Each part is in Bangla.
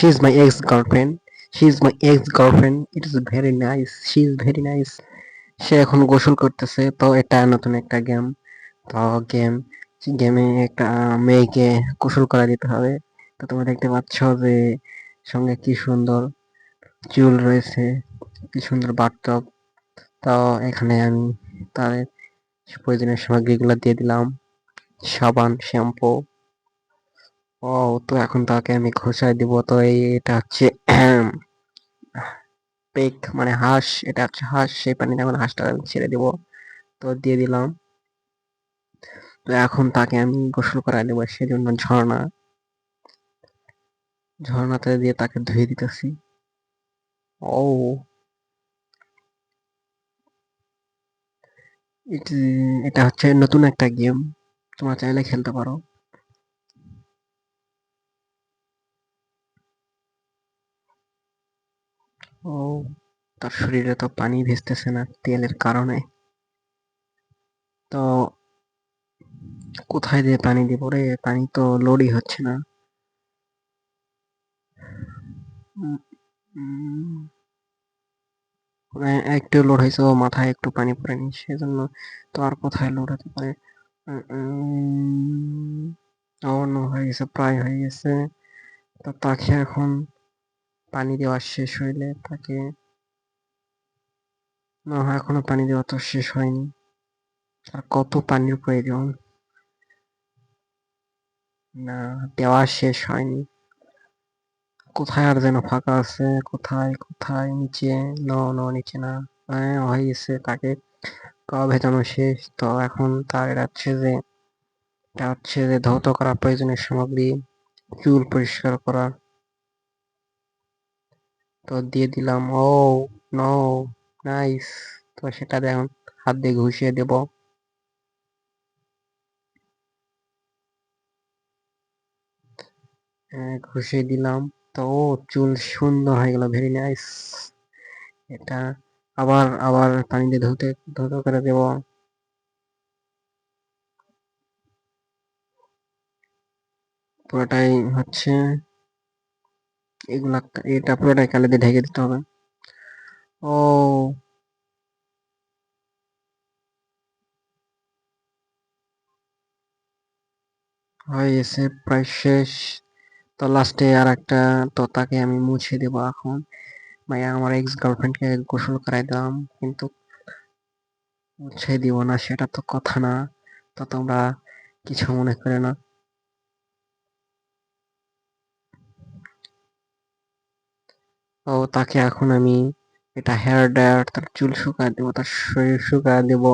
She is my ex girlfriend. She is my ex girlfriend. It is very nice. She is very nice. সে এখন গোসল করতেছে, তো এটা নতুন একটা গেম। তো গেমে একটা মেয়েকে গোসল করা দিতে হবে। তো তোমরা দেখতে পাচ্ছ যে সঙ্গে কি সুন্দর চুল রয়েছে, কি সুন্দর বাথটব। তো এখানে আমি তার প্রয়োজনীয় সামগ্রীগুলো দিয়ে দিলাম, সাবান, শ্যাম্পু। ও, তো এখন তাকে আমি ঘষায় দিব। তো এটা হচ্ছে পেক মানে হাঁস, এটা হচ্ছে হাঁস। সেই পানিতে এখন হাঁসটা আমি ছেড়ে দিব। তো দিয়ে দিলাম। তো এখন তাকে আমি গোসল করাই দেবো, সেজন্য ঝর্ণাতে দিয়ে তাকে ধুয়ে দিতেছি। ও, এটা হচ্ছে নতুন একটা গেম, তোমরা চাইলে খেলতে পারো। ও, তার শরীরে তো পানি ভিজতেছে না তেলের কারণে। তো কোথায় দিয়ে পানি দিব রে? পানি তো লোডই হচ্ছে না। উম, উম, মানে একটু লোড হয়েছে, ও মাথায় একটু পানি পড়েনি সেজন্য। তো আর কোথায় লোড হতে পারে? অন্য হয়ে গেছে, প্রায় হয়ে গেছে। তো তাকে এখন পানি দেওয়া শেষ হইলে তাকে, না হয় এখনো পানি দেওয়া তো শেষ হয়নি। আর কত পানির প্রয়োজন? না, দেওয়া শেষ হয়নি। কোথায় আর যেন ফাঁকা আছে, কোথায় কোথায়? নিচে? নিচে না। হ্যাঁ, হয়ে গেছে। তাকে ভেজানো শেষ। তো এখন তার এটা হচ্ছে যে ধৌত করা প্রয়োজনীয় সামগ্রী, চুল পরিষ্কার করা। তো দিয়ে দিলাম। ও নো, নাইস। তো সেটা এখন হাত দিয়ে ঘুষিয়ে দেব। ঘুষিয়ে দিলাম। তো চুল সুন্দর হয়ে গেল, ভেরি নাইস। এটা আবার আবার পানি দিয়ে ধুতে ধৌত করে দেব। পুরোটাই হচ্ছে এগুলা, এটা পুরোটাই কালি দিয়ে ঢেকে দিতে হবে। ও, হয়ে গেছে, প্রায় শেষ। তো লাস্টে আর একটা, তো তাকে আমি মুছে দেবো এখন। ভাইয়া, আমার এক্স গার্লফ্রেন্ডকে গোসল করাই দিলাম, কিন্তু মুছে দিব না সেটা তো কথা না। তো তোমরা কিছু মনে করে না। তো তাকে এখন আমি এটা হেয়ার ড্রায়ার, তার চুল শুকায় দেবো, তার শরীর শুকায় দেব।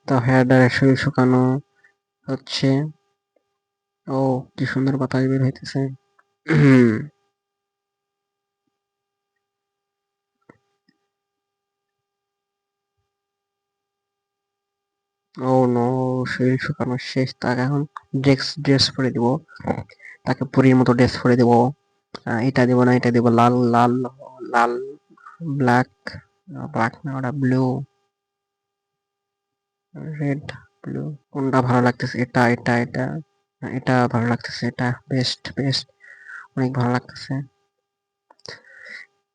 তো হেয়ার ড্রায়ার শরীর শুকানো হচ্ছে। ও, কি সুন্দর বাতাস বের হইতেছে। ও নো, শরীর শুকানো শেষ। তাকে এখন ড্রেস পরে দিব। তাকে পরীর মতো ড্রেস পরে দিব। এটা দিব না, এটা দিব লাল লাল লাল, ব্ল্যাক। ব্ল্যাক না, ওটা ব্লু, রেড, ব্লু। কোনটা ভালো লাগতেছে? এটা এটা ভালো লাগতেছে, এটা বেস্ট বেস্ট, অনেক ভালো লাগতেছে।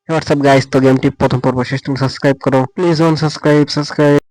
হোয়াটসঅ্যাপ গাইস, তো গেমটি প্রথম পর্ব শেষ। তুমি সাবস্ক্রাইব করো প্লিজ, সাবস্ক্রাইব।